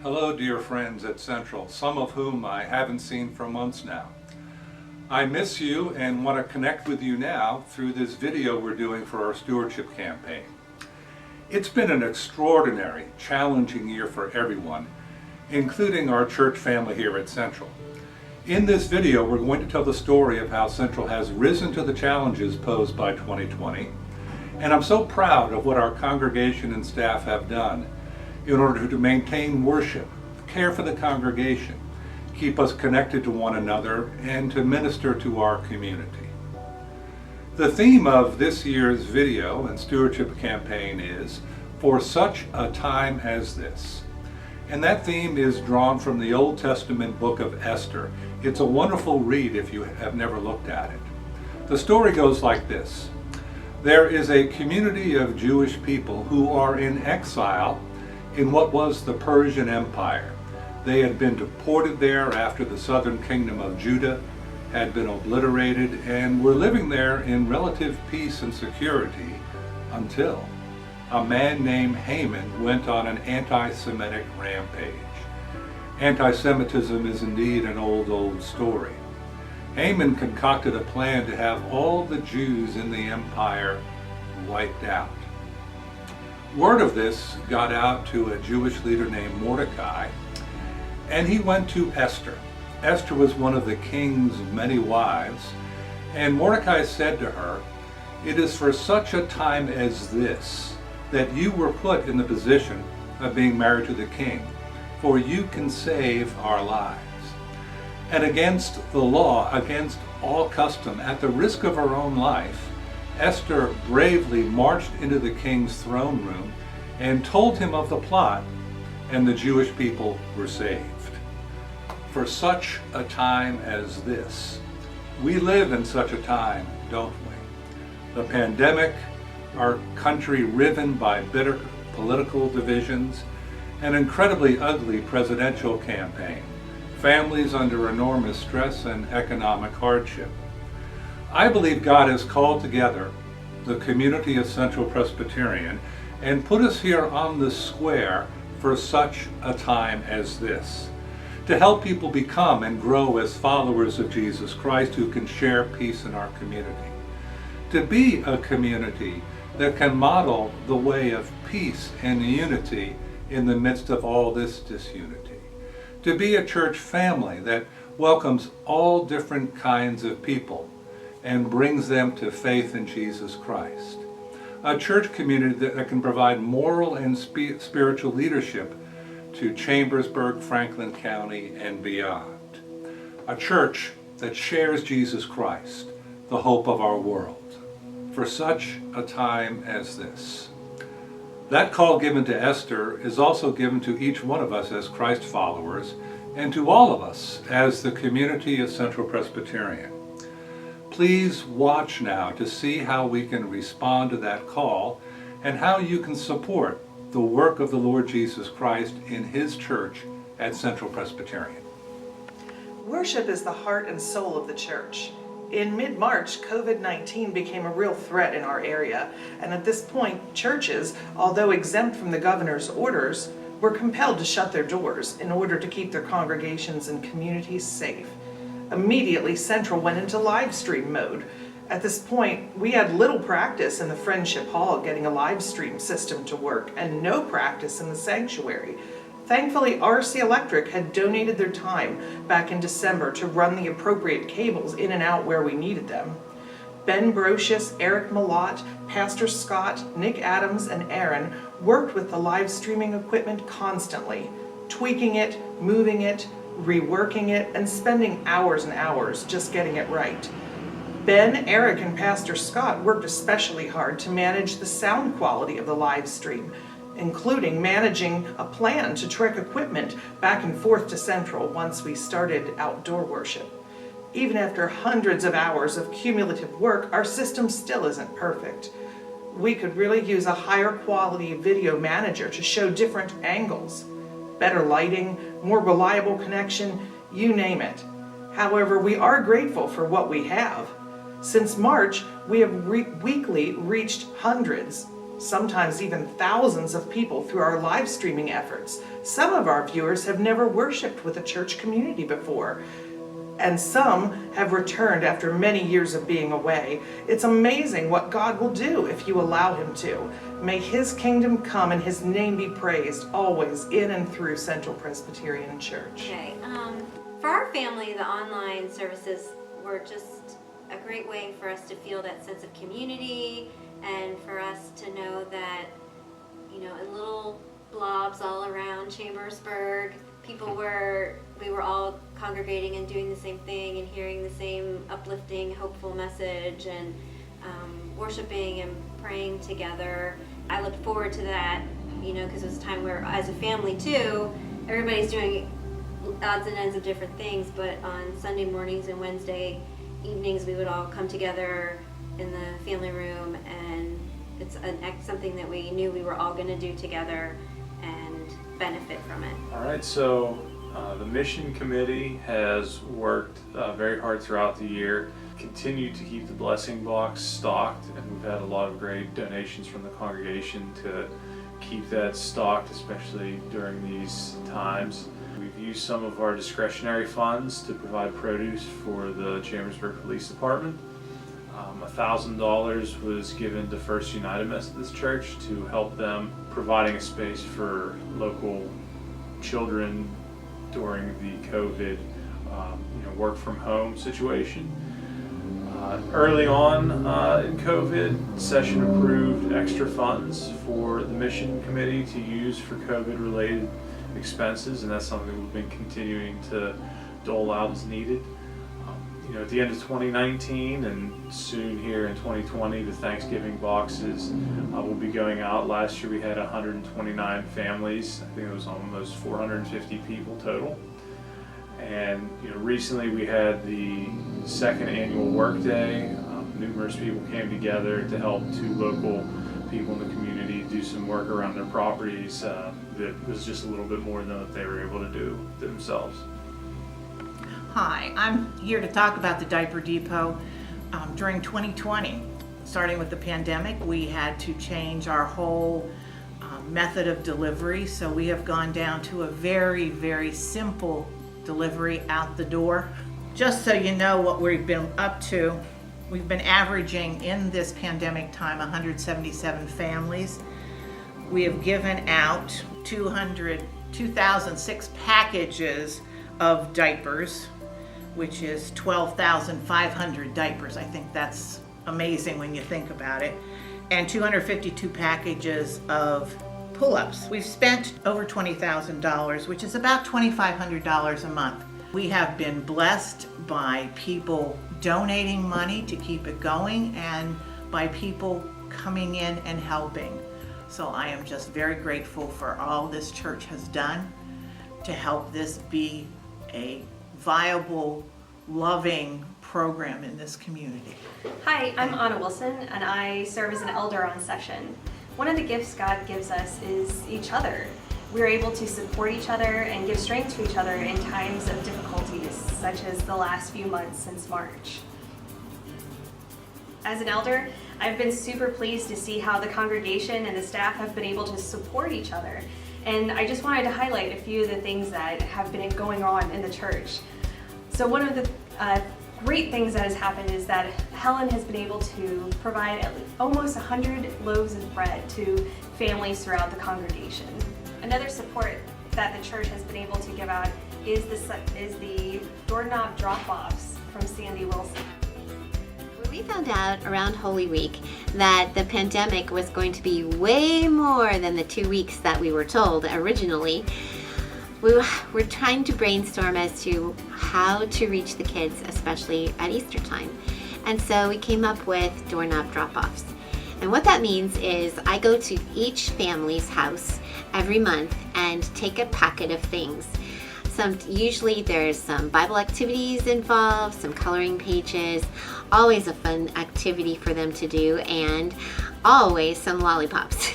Hello, dear friends at Central, some of whom I haven't seen for months now. I miss you and want to connect with you now through this video we're doing for our stewardship campaign. It's been an extraordinary, challenging year for everyone, including our church family here at Central. In this video, we're going to tell the story of how Central has risen to the challenges posed by 2020, and I'm so proud of what our congregation and staff have done in order to maintain worship, care for the congregation, keep us connected to one another, and to minister to our community. The theme of this year's video and stewardship campaign is "For Such a Time as This." And that theme is drawn from the Old Testament book of Esther. It's a wonderful read if you have never looked at it. The story goes like this. There is a community of Jewish people who are in exile in what was the Persian Empire. They had been deported there after the southern kingdom of Judah had been obliterated and were living there in relative peace and security until a man named Haman went on an anti-Semitic rampage. Anti-Semitism is indeed an old story. Haman concocted a plan to have all the Jews in the empire wiped out. Word of this got out to a Jewish leader named Mordecai, and he went to Esther. Esther was one of the king's many wives, and Mordecai said to her, "It is for such a time as this that you were put in the position of being married to the king, for you can save our lives." And against the law, against all custom, at the risk of her own life, Esther bravely marched into the king's throne room and told him of the plot, and the Jewish people were saved. For such a time as this. We live in such a time, don't we? The pandemic, our country riven by bitter political divisions, an incredibly ugly presidential campaign, families under enormous stress and economic hardship. I believe God has called together the community of Central Presbyterian and put us here on the square for such a time as this, to help people become and grow as followers of Jesus Christ who can share peace in our community, to be a community that can model the way of peace and unity in the midst of all this disunity, to be a church family that welcomes all different kinds of people and brings them to faith in Jesus Christ. A church community that can provide moral and spiritual leadership to Chambersburg, Franklin County, and beyond. A church that shares Jesus Christ, the hope of our world, for such a time as this. That call given to Esther is also given to each one of us as Christ followers and to all of us as the community of Central Presbyterian. Please watch now to see how we can respond to that call and how you can support the work of the Lord Jesus Christ in His church at Central Presbyterian. Worship is the heart and soul of the church. In mid-March, COVID-19 became a real threat in our area, and at this point, churches, although exempt from the governor's orders, were compelled to shut their doors in order to keep their congregations and communities safe. Immediately, Central went into live stream mode. At this point, we had little practice in the Friendship Hall getting a live stream system to work, and no practice in the sanctuary. Thankfully, RC Electric had donated their time back in December to run the appropriate cables in and out where we needed them. Ben Brocious, Eric Malott, Pastor Scott, Nick Adams, and Aaron worked with the live streaming equipment constantly, tweaking it, moving it, reworking it, and spending hours and hours just getting it right. Ben, Eric, and Pastor Scott worked especially hard to manage the sound quality of the live stream, including managing a plan to trek equipment back and forth to Central once we started outdoor worship. Even after hundreds of hours of cumulative work, our system still isn't perfect. We could really use a higher quality video manager to show different angles, better lighting, more reliable connection, you name it. However, we are grateful for what we have. Since March, we have weekly reached hundreds, sometimes even thousands of people through our live streaming efforts. Some of our viewers have never worshiped with a church community before, and some have returned after many years of being away. It's amazing what God will do if you allow Him to. May His kingdom come and His name be praised always in and through Central Presbyterian Church. Okay, for our family, the online services were just a great way for us to feel that sense of community and for us to know that, you know, in little blobs all around Chambersburg, we were all congregating and doing the same thing and hearing the same uplifting, hopeful message and worshiping and praying together. I looked forward to that, you know, because it was a time where, as a family too, everybody's doing odds and ends of different things, but on Sunday mornings and Wednesday evenings we would all come together in the family room, and it's something that we knew we were all going to do together and benefit from it. All right, so the mission committee has worked very hard throughout the year, continued to keep the blessing box stocked, and we've had a lot of great donations from the congregation to keep that stocked, especially during these times. We've used some of our discretionary funds to provide produce for the Chambersburg Police Department. $1,000 was given to First United Methodist Church to help them providing a space for local children during the COVID work from home situation. Early on in COVID, session approved extra funds for the mission committee to use for COVID related expenses, and that's something we've been continuing to dole out as needed. At the end of 2019 and soon here in 2020, the Thanksgiving boxes will be going out. Last year we had 129 families. I think it was almost 450 people total. And recently we had the second annual workday. Numerous people came together to help two local people in the community do some work around their properties that was just a little bit more than what they were able to do themselves. Hi, I'm here to talk about the Diaper Depot. During 2020, starting with the pandemic, we had to change our whole method of delivery, so we have gone down to a very, very simple delivery out the door. Just so you know what we've been up to, we've been averaging in this pandemic time 177 families. We have given out 2,006 packages of diapers, which is 12,500 diapers. I think that's amazing when you think about it. And 252 packages of pull-ups. We've spent over $20,000, which is about $2,500 a month. We have been blessed by people donating money to keep it going and by people coming in and helping. So I am just very grateful for all this church has done to help this be a viable, loving program in this community. Hi, I'm Anna Wilson, and I serve as an elder on session. One of the gifts God gives us is each other. We're able to support each other and give strength to each other in times of difficulties, such as the last few months since March. As an elder, I've been super pleased to see how the congregation and the staff have been able to support each other. And I just wanted to highlight a few of the things that have been going on in the church. So one of the great things that has happened is that Helen has been able to provide almost 100 loaves of bread to families throughout the congregation. Another support that the church has been able to give out is the doorknob drop-offs from Sandy Wilson. We found out around Holy Week that the pandemic was going to be way more than the 2 weeks that we were told originally. We were trying to brainstorm as to how to reach the kids, especially at Easter time. And so we came up with doorknob drop-offs. And what that means is I go to each family's house every month and take a packet of things. Usually there's some Bible activities involved, some coloring pages, always a fun activity for them to do, and always some lollipops.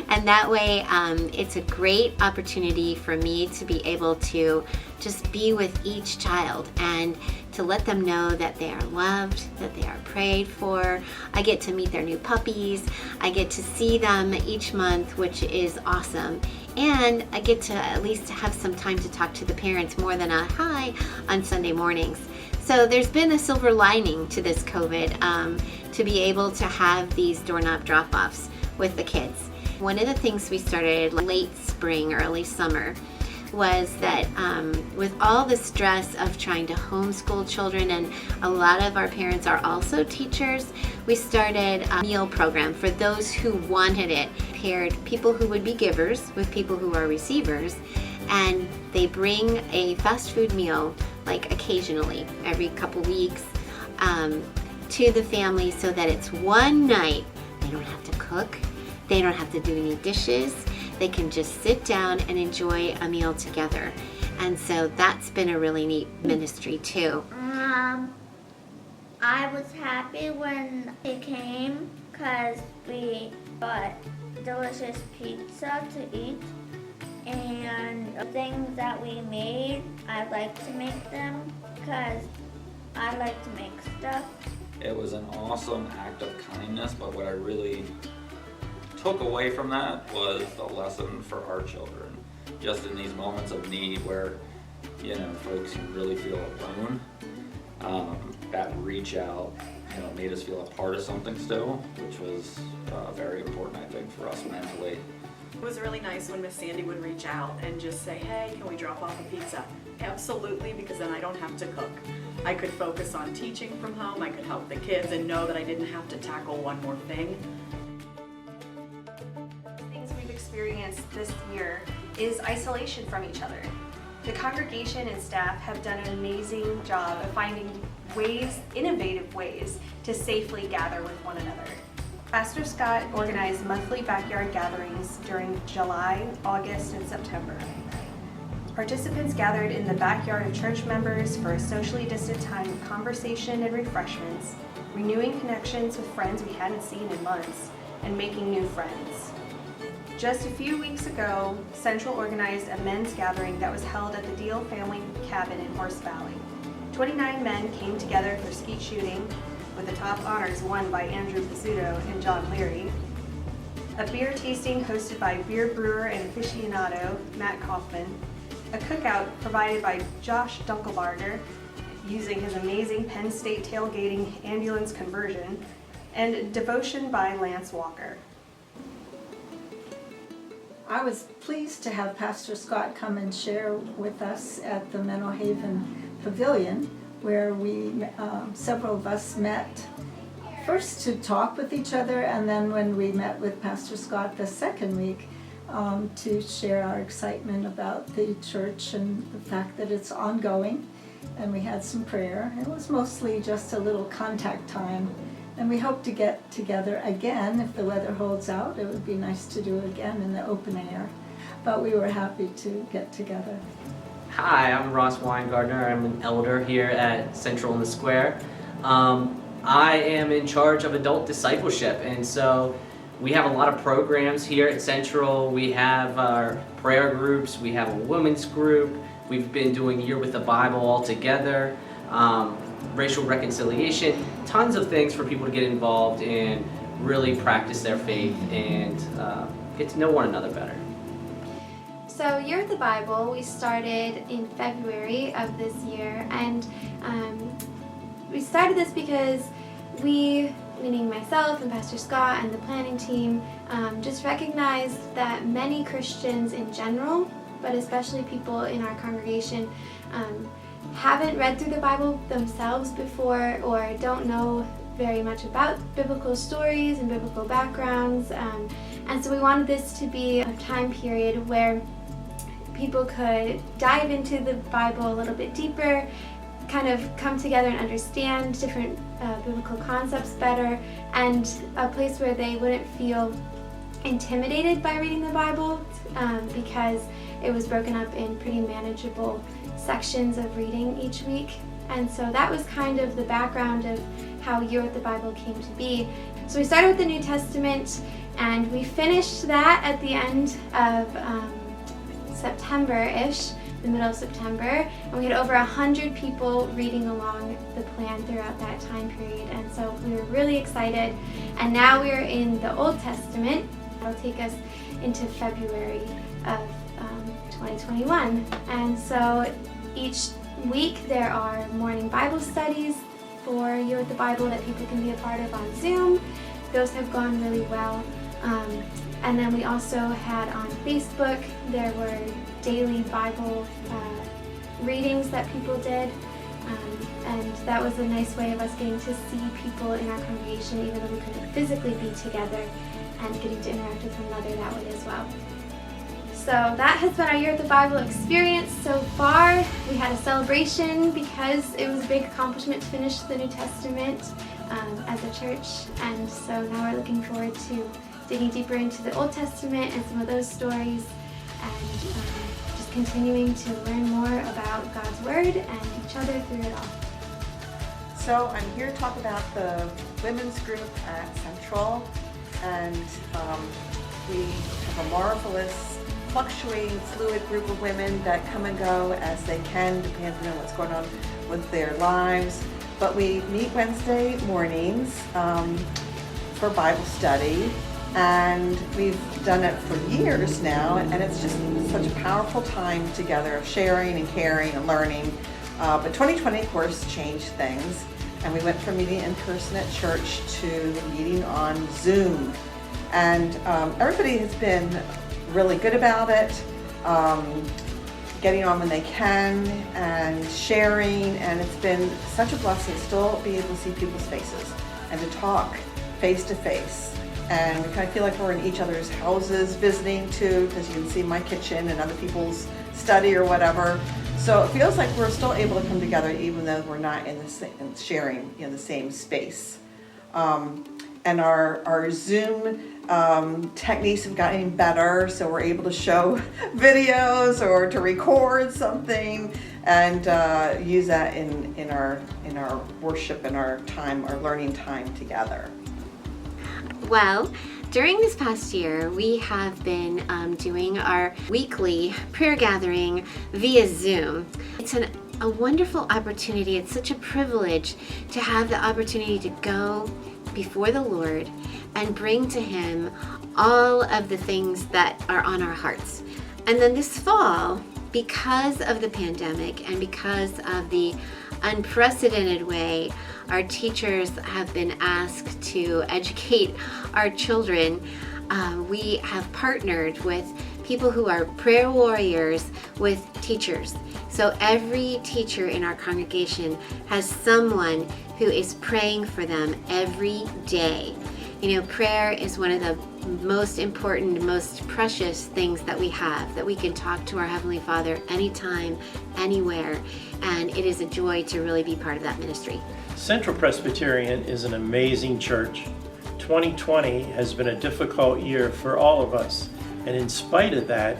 And that way it's a great opportunity for me to be able to just be with each child and to let them know that they are loved, that they are prayed for. I get to meet their new puppies. I get to see them each month, which is awesome. And I get to at least have some time to talk to the parents more than a hi on Sunday mornings. So there's been a silver lining to this COVID, to be able to have these doorknob drop-offs with the kids. One of the things we started late spring, early summer, was that with all the stress of trying to homeschool children, and a lot of our parents are also teachers, we started a meal program for those who wanted it. Paired people who would be givers with people who are receivers, and they bring a fast food meal, like occasionally, every couple weeks, to the family, so that it's one night. They don't have to cook, they don't have to do any dishes, they can just sit down and enjoy a meal together. And so that's been a really neat ministry too. I was happy when he came because we got delicious pizza to eat, and the things that we made, I like to make them because I like to make stuff. It was an awesome act of kindness, but what I really took away from that was the lesson for our children. Just in these moments of need where, you know, folks can really feel alone, that reach out, you know, made us feel a part of something still, which was very important, I think, for us mentally. It was really nice when Miss Sandy would reach out and just say, hey, can we drop off a pizza? Absolutely, because then I don't have to cook. I could focus on teaching from home, I could help the kids and know that I didn't have to tackle one more thing. Things we've experienced this year is isolation from each other. The congregation and staff have done an amazing job of finding ways, innovative ways, to safely gather with one another. Pastor Scott organized monthly backyard gatherings during July, August, and September. Participants gathered in the backyard of church members for a socially distant time of conversation and refreshments, renewing connections with friends we hadn't seen in months, and making new friends. Just a few weeks ago, Central organized a men's gathering that was held at the Deal family cabin in Horse Valley. 29 men came together for skeet shooting, with the top honors won by Andrew Pizzuto and John Leary. A beer tasting hosted by beer brewer and aficionado Matt Kaufman. A cookout provided by Josh Dunkelbarger, using his amazing Penn State tailgating ambulance conversion. And devotion by Lance Walker. I was pleased to have Pastor Scott come and share with us at the Menno Haven Pavilion, where several of us met first to talk with each other, and then when we met with Pastor Scott the second week, to share our excitement about the church and the fact that it's ongoing. And we had some prayer. It was mostly just a little contact time. And we hope to get together again if the weather holds out. It would be nice to do it again in the open air. But we were happy to get together. Hi, I'm Ross Weingardner. I'm an elder here at Central in the Square. I am in charge of adult discipleship, and so we have a lot of programs here at Central. We have our prayer groups, we have a women's group, we've been doing Year with the Bible all together, racial reconciliation, tons of things for people to get involved in, really practice their faith and get to know one another better. So Year with the Bible, we started in February of this year, and we started this because we, meaning myself and Pastor Scott and the planning team, just recognized that many Christians in general, but especially people in our congregation, haven't read through the Bible themselves before or don't know very much about biblical stories and biblical backgrounds. And so we wanted this to be a time period where people could dive into the Bible a little bit deeper, kind of come together and understand different biblical concepts better, and a place where they wouldn't feel intimidated by reading the Bible because it was broken up in pretty manageable sections of reading each week. And so that was kind of the background of how Year with the Bible came to be. So we started with the New Testament, and we finished that at the end of September-ish. the middle of September, and we had over 100 people reading along the plan throughout that time period, and so we were really excited. And now we're in the Old Testament. It'll take us into February of 2021, and so each week there are morning Bible studies for Year with the Bible that people can be a part of on Zoom. Those have gone really well. And then we also had on Facebook, there were daily Bible readings that people did. And that was a nice way of us getting to see people in our congregation, even though we couldn't physically be together, and getting to interact with one another that way as well. So that has been our Year with the Bible experience so far. We had a celebration because it was a big accomplishment to finish the New Testament as a church. And so now we're looking forward to digging deeper into the Old Testament and some of those stories, and just continuing to learn more about God's Word and each other through it all. So I'm here to talk about the women's group at Central, and we have a marvelous, fluctuating, fluid group of women that come and go as they can, depending on what's going on with their lives. But we meet Wednesday mornings for Bible study, and we've done it for years now, and it's just such a powerful time together of sharing and caring and learning. But 2020, of course, changed things, and we went from meeting in person at church to meeting on Zoom. And everybody has been really good about it, getting on when they can and sharing, and it's been such a blessing to still be able to see people's faces and to talk face to face. And we kind of feel like we're in each other's houses visiting too, because you can see my kitchen and other people's study or whatever. So it feels like we're still able to come together even though we're not in the same, sharing in the same space. And our Zoom techniques have gotten better, so we're able to show videos or to record something and use that in our worship and our learning time together. Well, during this past year, we have been doing our weekly prayer gathering via Zoom. It's a wonderful opportunity. It's such a privilege to have the opportunity to go before the Lord and bring to Him all of the things that are on our hearts. And then this fall, because of the pandemic and because of the unprecedented way our teachers have been asked to educate our children, we have partnered with people who are prayer warriors with teachers. So every teacher in our congregation has someone who is praying for them every day. You know, prayer is one of the most important, most precious things that we have, that we can talk to our Heavenly Father anytime, anywhere, and it is a joy to really be part of that ministry. Central Presbyterian is an amazing church. 2020 has been a difficult year for all of us, and in spite of that,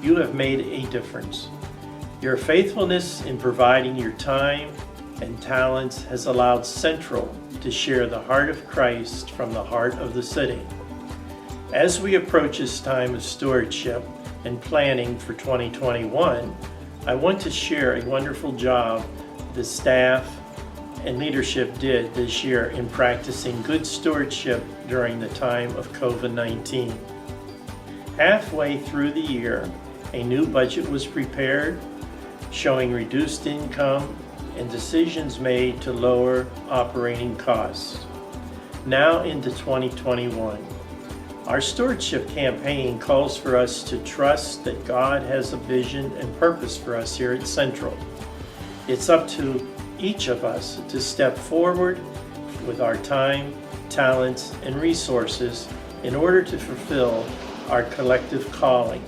you have made a difference. Your faithfulness in providing your time and talents has allowed Central to share the heart of Christ from the heart of the city. As we approach this time of stewardship and planning for 2021, I want to share a wonderful job the staff and leadership did this year in practicing good stewardship during the time of COVID-19. Halfway through the year, a new budget was prepared, showing reduced income and decisions made to lower operating costs. Now into 2021. Our stewardship campaign calls for us to trust that God has a vision and purpose for us here at Central. It's up to each of us to step forward with our time, talents, and resources in order to fulfill our collective calling.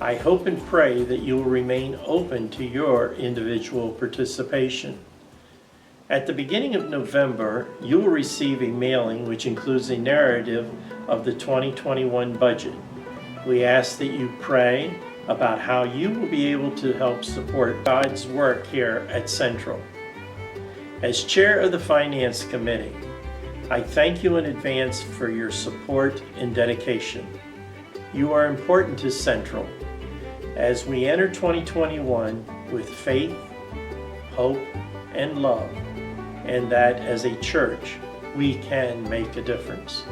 I hope and pray that you will remain open to your individual participation. At the beginning of November, you will receive a mailing which includes a narrative of the 2021 budget. We ask that you pray about how you will be able to help support God's work here at Central. As chair of the Finance Committee, I thank you in advance for your support and dedication. You are important to Central. as we enter 2021 with faith, hope, and love, and that as a church we can make a difference.